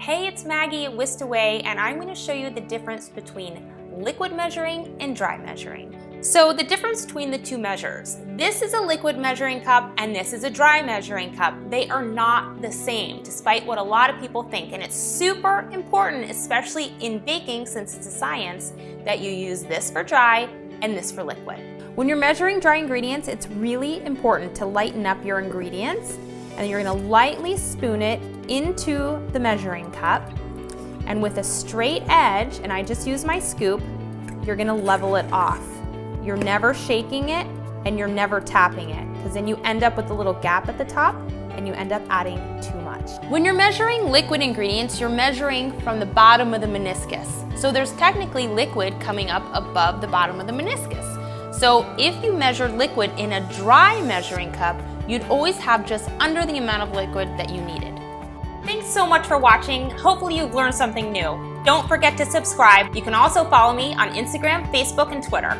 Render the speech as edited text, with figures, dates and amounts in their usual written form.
Hey, it's Maggie at Whisked Away, and I'm going to show you the difference between liquid measuring and dry measuring. So the difference between the two measures. This is a liquid measuring cup and this is a dry measuring cup. They are not the same, despite what a lot of people think. And it's super important, especially in baking, since it's a science, that you use this for dry and this for liquid. When you're measuring dry ingredients, it's really important to lighten up your ingredients, and you're going to lightly spoon it into the measuring cup. And with a straight edge, and I just use my scoop, you're going to level it off. You're never shaking it and you're never tapping it, because then you end up with a little gap at the top and you end up adding too much. When you're measuring liquid ingredients, you're measuring from the bottom of the meniscus. So there's technically liquid coming up above the bottom of the meniscus. So if you measured liquid in a dry measuring cup, you'd always have just under the amount of liquid that you needed. Thanks so much for watching. Hopefully you've learned something new. Don't forget to subscribe. You can also follow me on Instagram, Facebook, and Twitter.